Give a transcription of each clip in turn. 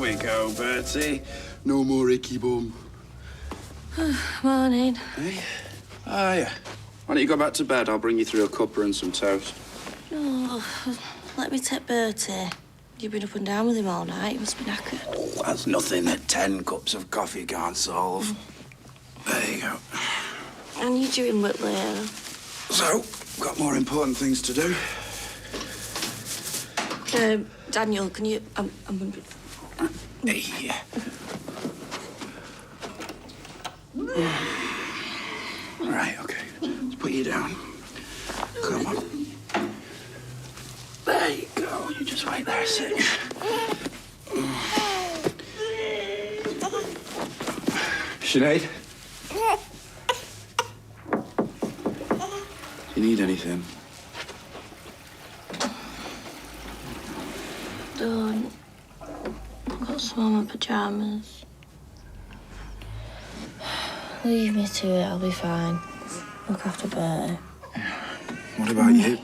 we go, Bertie. No more icky bum. Morning. Hey? Ah, yeah. Why don't you go back to bed? I'll bring you through a cuppa and some toast. No, let me take Bertie. You've been up and down with him all night. You must be knackered. Oh, that's nothing that 10 cups of coffee can't solve. There you go. I need you in Whitley. So, got more important things to do. Daniel, can you... I'm going to... Hey. Right, okay. Let's put you down. Come on. There you go. You just wait there a sec. Sinead? Do you need anything? Don't. I've got some of my pyjamas. Leave me to it, I'll be fine. Look after Bertie. What about you?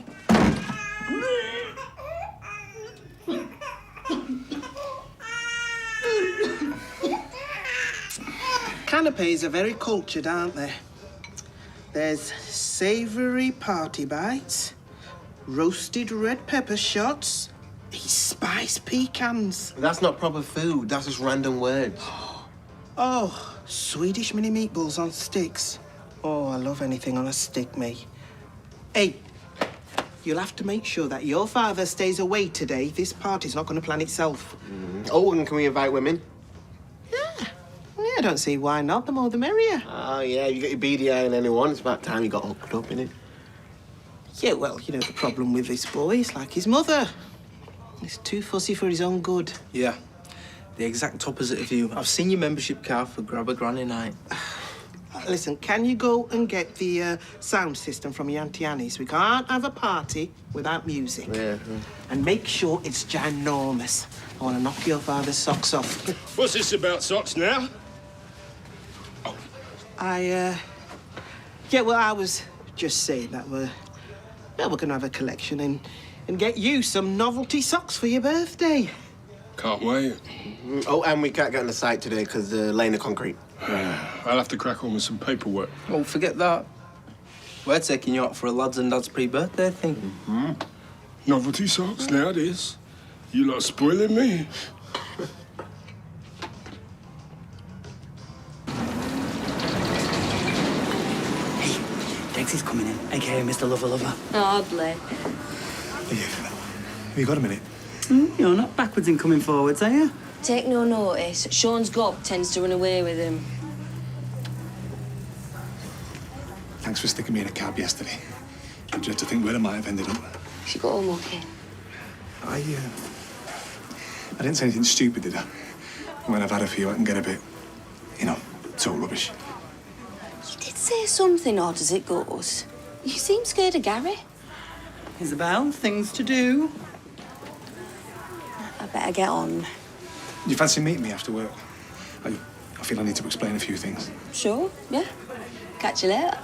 Canapes are very cultured, aren't they? There's savoury party bites, roasted red pepper shots, these spice pecans. That's not proper food. That's just random words. Oh, Swedish mini meatballs on sticks. Oh, I love anything on a stick, mate. Hey, you'll have to make sure that your father stays away today. This party's not going to plan itself. Oh, and can we invite women? Yeah, I don't see why not. The more the merrier. Oh, yeah, you got your beady eye on anyone. It's about time you got hooked up, innit? Yeah, well, you know, the problem with this boy is like his mother. He's too fussy for his own good. Yeah, the exact opposite of you. I've seen your membership card for Grab a Granny Night. Listen, can you go and get the sound system from your Auntie Annie's? We can't have a party without music. Yeah. And make sure it's ginormous. I want to knock your father's socks off. What's this about socks now? Yeah, well, I was just saying that we're going to have a collection and get you some novelty socks for your birthday. Can't wait. Oh, and we can't get on the site today because they're laying the concrete. I'll have to crack on with some paperwork. Oh, forget that. We're taking you out for a lads and dads pre-birthday thing. Novelty socks, now it is. You lot spoiling me. Dexy's coming in, a.k.a. Mr. Lover Lover. Hardly. Have you got a minute? You're not backwards in coming forwards, are you? Take no notice. Sean's gob tends to run away with him. Thanks for sticking me in a cab yesterday. I dread to think where I might have ended up. She got home okay. I didn't say anything stupid, did I? When I've had a few, I can get a bit, talk rubbish. You did say something odd as it goes. You seem scared of Gary. Isabel, things to do. I better get on. Do you fancy meeting me after work? I feel I need to explain a few things. Sure, yeah. Catch you later.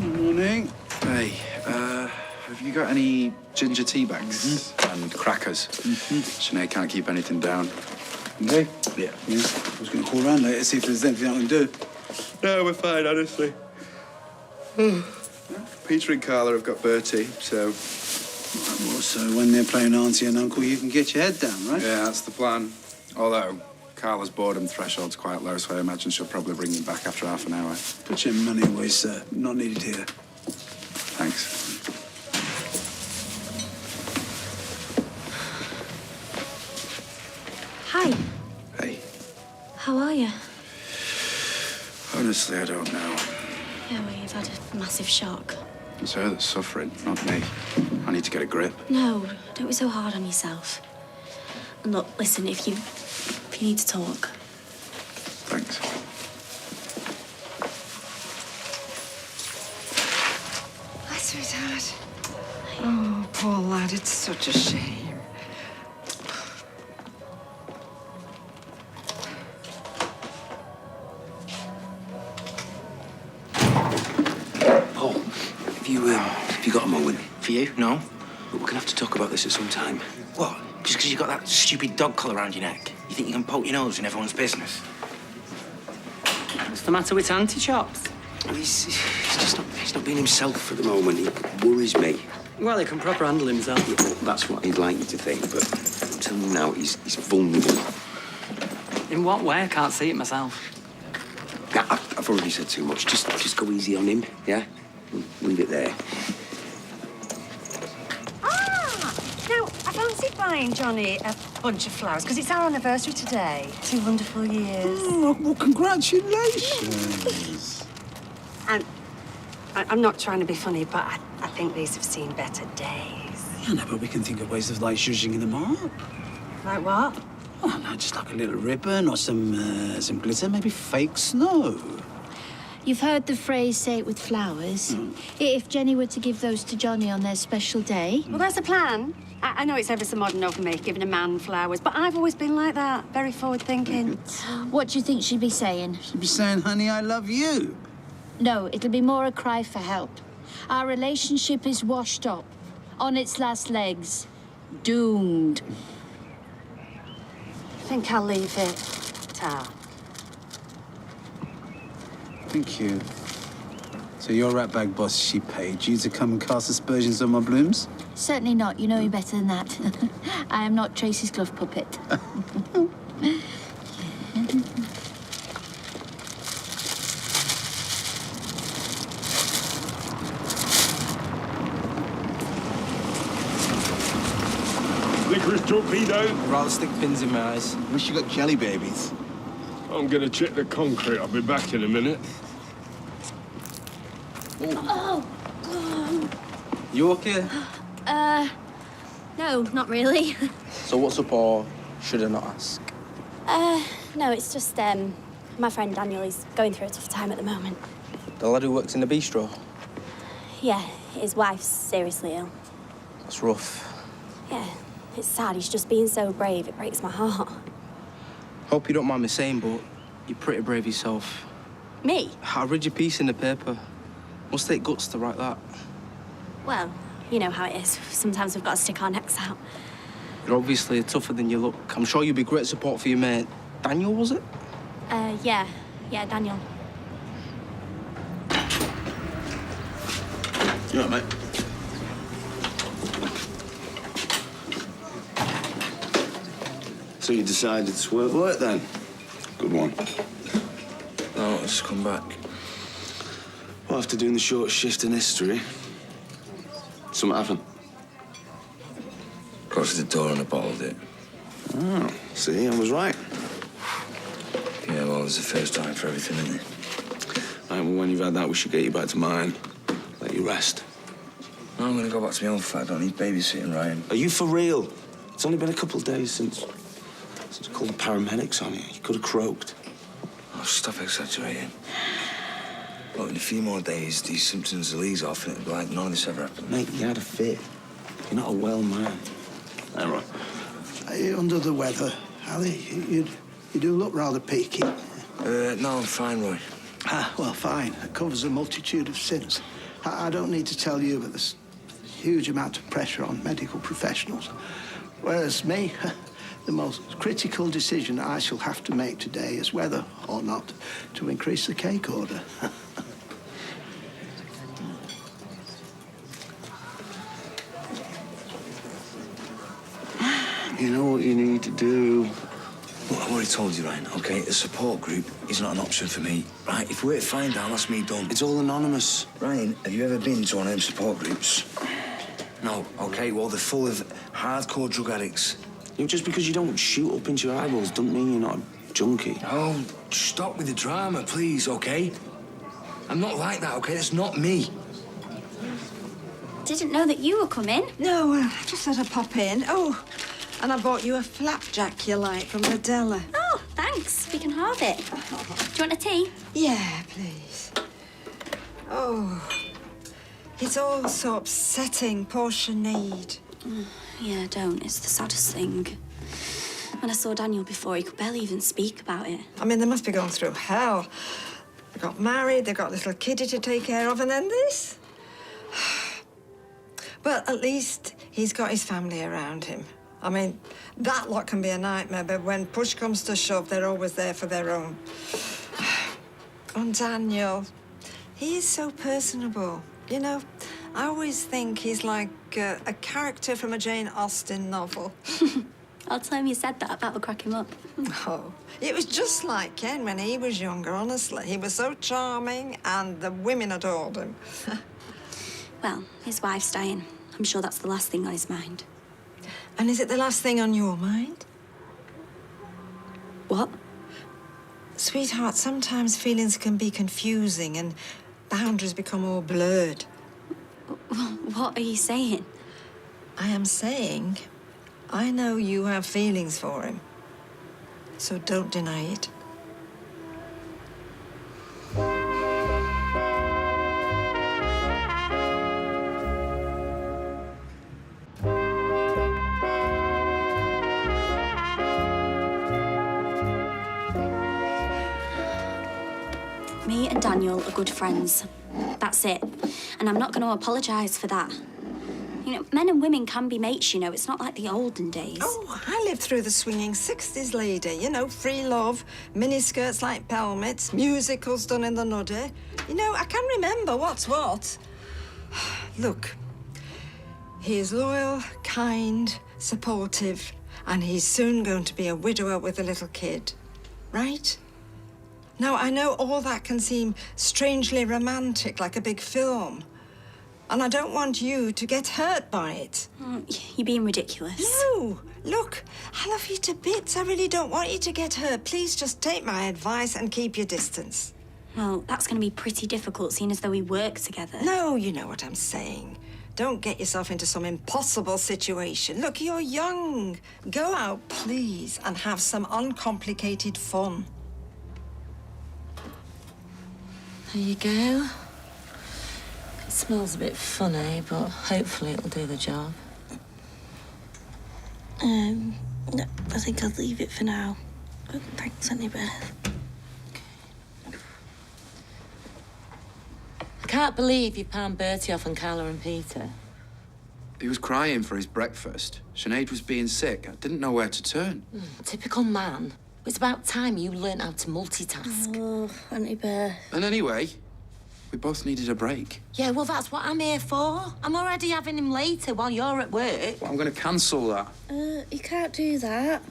Morning. Hey, have you got any ginger tea bags and crackers? Sinead can't keep anything down. Okay. Yeah. I was going to call around later to see if there's anything I can do. No, we're fine, honestly. Peter and Carla have got Bertie, so... So when they're playing auntie and uncle, you can get your head down, right? Yeah, that's the plan. Although, Carla's boredom threshold's quite low, so I imagine she'll probably bring him back after half an hour. Put your money away, sir. Not needed here. Thanks. Hi. Hey, How are you? honestly, I don't know. Yeah, well, you've had a massive shock. It's her that's suffering, not me. I need to get a grip. No, don't be so hard on yourself. And look, listen, if you need to talk. Thanks. Hi, sweetheart. Oh, poor lad, it's such a shame. Paul, have you got a moment? For you? No. But we gonna have to talk about this at some time. What? Just because you got that stupid dog collar around your neck? You think you can poke your nose in everyone's business? What's the matter with Auntie Chops? He's just not... He's not being himself at the moment. He worries me. Well, he can proper handle himself. That's what he'd like you to think, but I'm telling you now, he's vulnerable. In what way? I can't see it myself. Nah, I've already said too much. Just go easy on him, yeah? Leave it there. Now, I fancied buying Johnny a bunch of flowers, because it's our anniversary today. 2 wonderful years. Oh, well, congratulations. And I'm not trying to be funny, but I think these have seen better days. Yeah, no, but we can think of ways of, like, zhuzhing them up. Like what? Oh, no, just like a little ribbon or some glitter, maybe fake snow. You've heard the phrase, say it with flowers. If Jenny were to give those to Johnny on their special day... Well, that's a plan. I know it's ever so modern of me, giving a man flowers, but I've always been like that, very forward-thinking. What do you think she'd be saying? She'd be saying, honey, I love you. No, it'll be more a cry for help. Our relationship is washed up, on its last legs, doomed. I think I'll leave it, Tal. Thank you. So your ratbag boss, she paid you to come and cast aspersions on my blooms? Certainly not. You know me better than that. I am not Tracy's glove puppet. Licorice torpedo. I'd rather stick pins in my eyes. Wish you got jelly babies. I'm gonna check the concrete. I'll be back in a minute. You okay? No, not really. So what's up, or should I not ask? No, it's just, my friend Daniel is going through a tough time at the moment. The lad who works in the bistro? Yeah, his wife's seriously ill. That's rough. Yeah, it's sad. He's just being so brave. It breaks my heart. Hope you don't mind me saying, but you're pretty brave yourself. Me? I read your piece in the paper. Must take guts to write that. Well, you know how it is. Sometimes we've got to stick our necks out. You're obviously tougher than you look. I'm sure you'd be great support for your mate. Daniel, was it? Yeah, Daniel. You all right, mate? So you decided to swerve work then? Good one. No, let's come back. Well, after doing the short shift in history, something happened. Closed the door and I bottled it. Oh, see, I was right. Yeah, well, there's a first time for everything, isn't there? Right, well, when you've had that, we should get you back to mine. Let you rest. No, I'm gonna go back to my own flat. I don't need babysitting, Ryan. Are you for real? It's only been a couple of days since I called the paramedics on you. You could have croaked. Oh, stop exaggerating. Look, in a few more days, these symptoms will ease off and it'll be like none of this ever happened. Mate, you had a fit. You're not a well man. Hey, right. Are you under the weather, Ali? You do look rather peaky. No, I'm fine, Roy. Ah, well, fine. It covers a multitude of sins. I don't need to tell you, but there's a huge amount of pressure on medical professionals. Whereas me, the most critical decision I shall have to make today is whether or not to increase the cake order. You know what you need to do? Look, I've already told you, Ryan, OK? The support group is not an option for me, right? If we're to find out, that's me done. It's all anonymous. Ryan, have you ever been to one of them support groups? No, OK? Well, they're full of hardcore drug addicts. You know, just because you don't shoot up into your eyeballs doesn't mean you're not a junkie. Oh, stop with the drama, please, OK? I'm not like that, OK? That's not me. Didn't know that you were coming. No, I just had a pop in. Oh, and I bought you a flapjack you like from the deli. Oh, thanks. We can have it. Do you want a tea? Yeah, please. Oh, it's all so upsetting, poor Sinead. Yeah, don't. It's the saddest thing. When I saw Daniel before, he could barely even speak about it. I mean, they must be going through hell. They got married, they've got a little kiddie to take care of, and then this. Well, at least He's got his family around him. I mean, that lot can be a nightmare, but when push comes to shove, they're always there for their own. And Daniel, he is so personable. You know, I always think he's like a character from a Jane Austen novel. I'll tell him you said that, that'll crack him up. Oh, it was just like Ken when he was younger, honestly. He was so charming, and the women adored him. Well, his wife's dying. I'm sure that's the last thing on his mind. And is it the last thing on your mind? What? Sweetheart, sometimes feelings can be confusing and boundaries become all blurred. What are you saying? I am saying I know you have feelings for him, so don't deny it. Me and Daniel are good friends. That's it. And I'm not going to apologise for that. You know, men and women can be mates, you know. It's not like the olden days. Oh, I lived through the swinging 60s, lady. You know, free love, miniskirts like pelmets, musicals done in the nuddy. You know, I can remember what's what. Look, he is loyal, kind, supportive, and he's soon going to be a widower with a little kid. Right? Now, I know all that can seem strangely romantic, like a big film. And I don't want you to get hurt by it. You're being ridiculous. No! Look, I love you to bits. I really don't want you to get hurt. Please just take my advice and keep your distance. Well, that's going to be pretty difficult, seeing as though we work together. No, you know what I'm saying. Don't get yourself into some impossible situation. Look, you're young. Go out, please, and have some uncomplicated fun. There you go. It smells a bit funny, but hopefully it'll do the job. No, I think I'll leave it for now. Oh, thanks, Auntie Beth. I can't believe you palmed Bertie off on Carla and Peter. He was crying for his breakfast. Sinead was being sick. I didn't know where to turn. Typical man. It's about time you learnt how to multitask. Oh, Auntie Beth. And anyway, we both needed a break. Yeah, well, that's what I'm here for. I'm already having him later while you're at work. Well, I'm going to cancel that. You can't do that.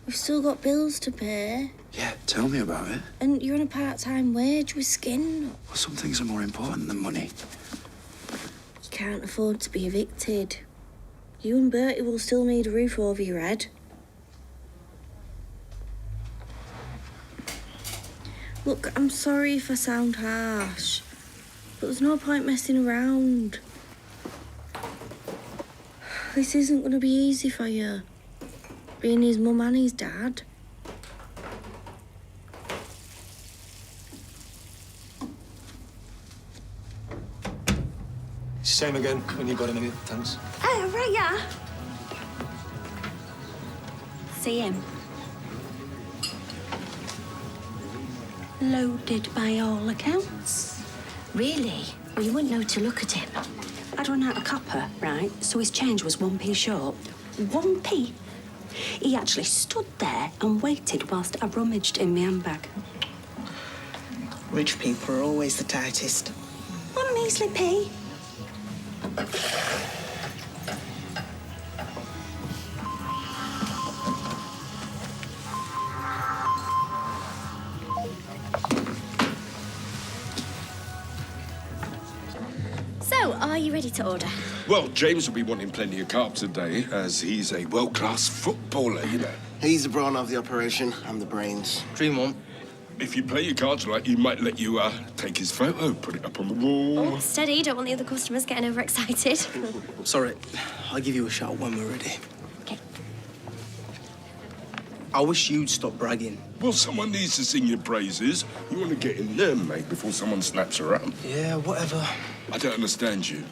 We've still got bills to pay. Yeah, tell me about it. And you're on a part-time wage with skin. Well, some things are more important than money. You can't afford to be evicted. You and Bertie will still need a roof over your head. Look, I'm sorry if I sound harsh, but there's no point messing around. This isn't going to be easy for you, being his mum and his dad. Same again when you've got a minute, thanks. Oh, right, yeah. See him. Loaded by all accounts. Really? Well, you wouldn't know to look at him. I'd run out of copper, right? So his change was 1p short. 1p? He actually stood there and waited whilst I rummaged in my handbag. Rich people are always the tightest. One measly p. So, are you ready to order? Well, James will be wanting plenty of carbs today, as he's a world-class footballer, you know. He's the brawn of the operation. I'm the brains. Dream on. If you play your cards right, he might let you take his photo, put it up on the wall. Oh, steady, don't want the other customers getting overexcited. Sorry, I'll give you a shout when we're ready. Okay. I wish you'd stop bragging. Well, someone needs to sing your praises. You want to get in there, mate, before someone snaps her up. Yeah, whatever. I don't understand you.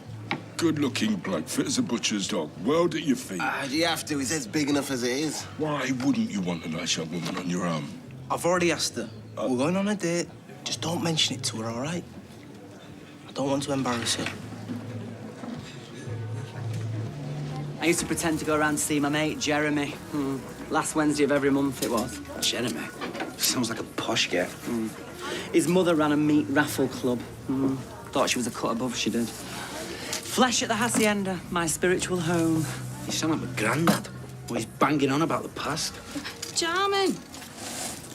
Good-looking bloke, fit as a butcher's dog, world at your feet. Do you have to? His head's big enough as it is. Why wouldn't you want a nice young woman on your arm? I've already asked her. We're going on a date. Just don't mention it to her, all right? I don't want to embarrass her. I used to pretend to go around to see my mate, Jeremy. Last Wednesday of every month it was. Jeremy? Sounds like a posh get. His mother ran a meat raffle club. Thought she was a cut above, she did. Flesh at the Hacienda, my spiritual home. You sound like my granddad. Always banging on about the past. Charming.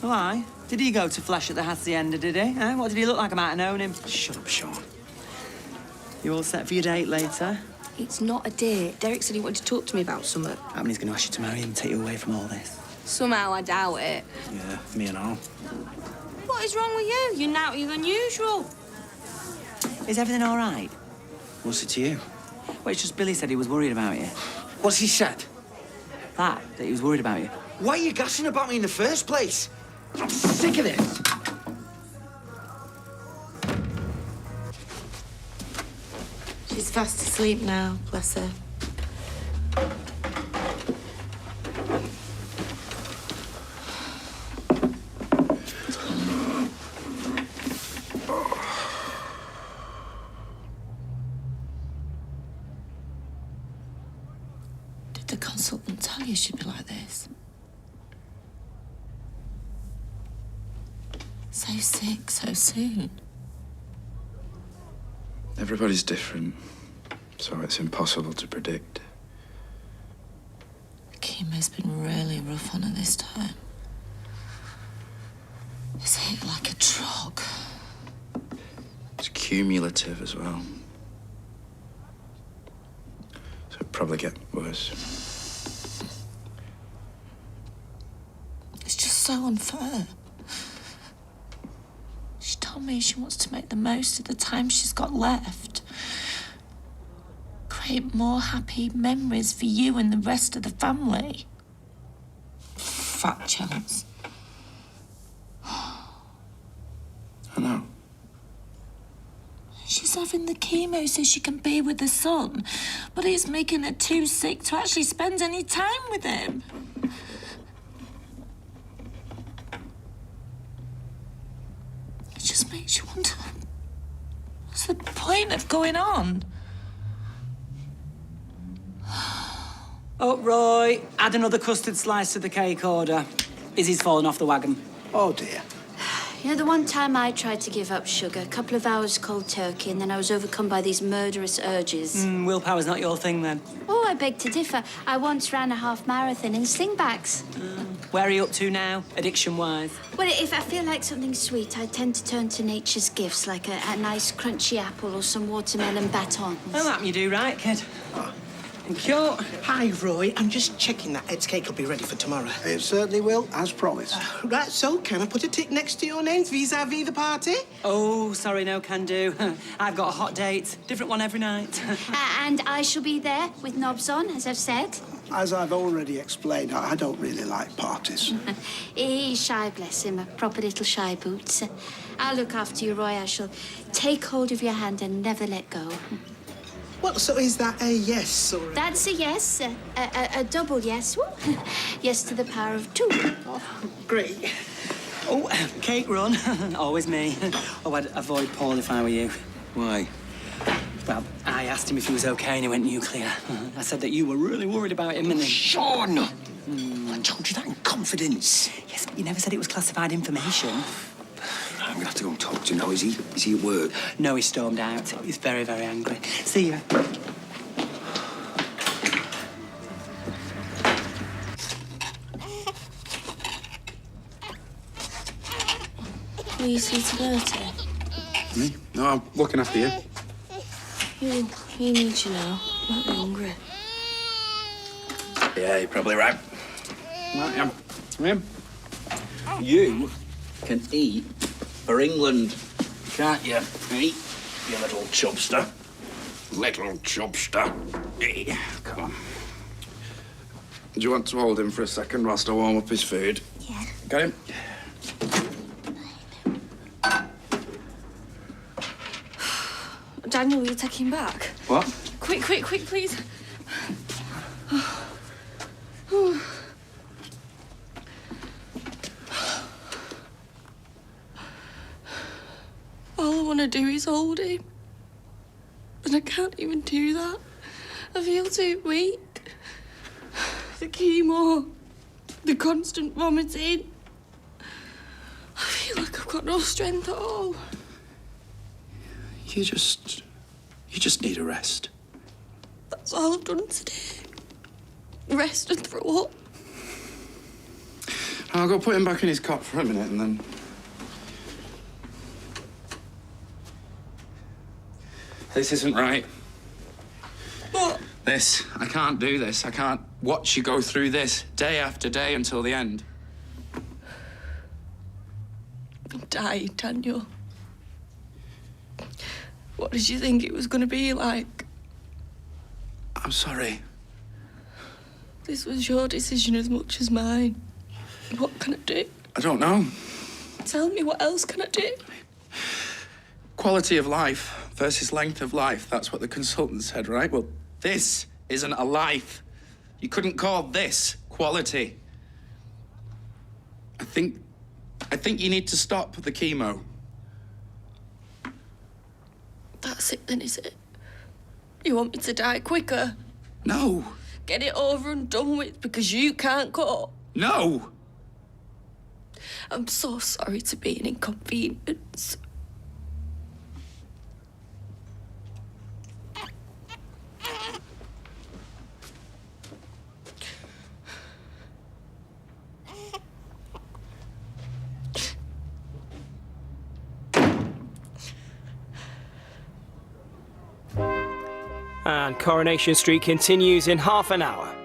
Why? Did he go to Flesh at the Hacienda, did he? What did he look like? I might have known him. Shut up, Sean. You all set for your date later? It's not a date. Derek said he wanted to talk to me about something. I mean, he's going to ask you to marry him and take you away from all this. Somehow I doubt it. Yeah, me and all. What is wrong with you? You're nautier than usual. Is everything all right? What's it to you? Well, it's just Billy said he was worried about you. What's he said? That he was worried about you. Why are you gassing about me in the first place? I'm sick of this. She's fast asleep now, bless her. Did the consultant tell you she'd be like this? So sick, so soon. Everybody's different, so it's impossible to predict. Chemo's been really rough on her this time. It's hit like a truck. It's cumulative as well. So it'll probably get worse. It's just so unfair. She told me she wants to make the most of the time she's got left. Create more happy memories for you and the rest of the family. Fat chance. I know. She's having the chemo so she can be with her son, but it's making her too sick to actually spend any time with him. It just makes you wonder, what's the point of going on? Oh, Roy, add another custard slice to the cake order. Izzy's fallen off the wagon. Oh, dear. You know, the one time I tried to give up sugar, a couple of hours cold turkey, and then I was overcome by these murderous urges. Willpower's not your thing, then. Oh, I beg to differ. I once ran a half marathon in slingbacks. Where are you up to now, addiction-wise? Well, if I feel like something sweet, I tend to turn to nature's gifts, like a nice crunchy apple or some watermelon baton. Well, that you do right, kid. Thank you. Hi, Roy. I'm just checking that Ed's cake will be ready for tomorrow. It certainly will, as promised. Right, so can I put a tick next to your names vis-à-vis the party? Oh, sorry, no can do. I've got a hot date. Different one every night. And I shall be there with knobs on, as I've said. As I've already explained, I don't really like parties. He's shy, bless him, a proper little shy boots. I'll look after you, Roy. I shall take hold of your hand and never let go. Well, so is that a yes or a... That's a yes, a double yes. Woo. Yes to the power of two. Oh, great. Oh, cake run. Always me. Oh, I'd avoid Paul if I were you. Why? Well, I asked him if he was okay and he went nuclear. I said that you were really worried about him and... Sean! I told you that in confidence. Yes, but you never said it was classified information. I'm gonna have to go and talk to him now. Is he at work? No, he stormed out. He's very, very angry. See you. Will you see to Bertie? Me? No, I'm looking after you. He needs you now. Might be hungry. Yeah, you're probably right. Right, you can eat for England, can't you? Eat, you little chubster. Little chubster. Hey, come on. Do you want to hold him for a second whilst I warm up his food? Yeah. Got him? Daniel, will you take him back? What? Quick, please. All I want to do is hold him. But I can't even do that. I feel too weak. The chemo, the constant vomiting. I feel like I've got no strength at all. You just need a rest. That's all I've done today. Rest and throw up. I'll go put him back in his cot for a minute and then... This isn't right. What? This. I can't do this. I can't watch you go through this day after day until the end. I'm dying, Daniel. What did you think it was going to be like? I'm sorry. This was your decision as much as mine. What can I do? I don't know. Tell me, what else can I do? Quality of life versus length of life. That's what the consultant said, right? Well, this isn't a life. You couldn't call this quality. I think you need to stop the chemo. That's it then, is it? You want me to die quicker? No. Get it over and done with because you can't cope? No. I'm so sorry to be an inconvenience. And Coronation Street continues in half an hour.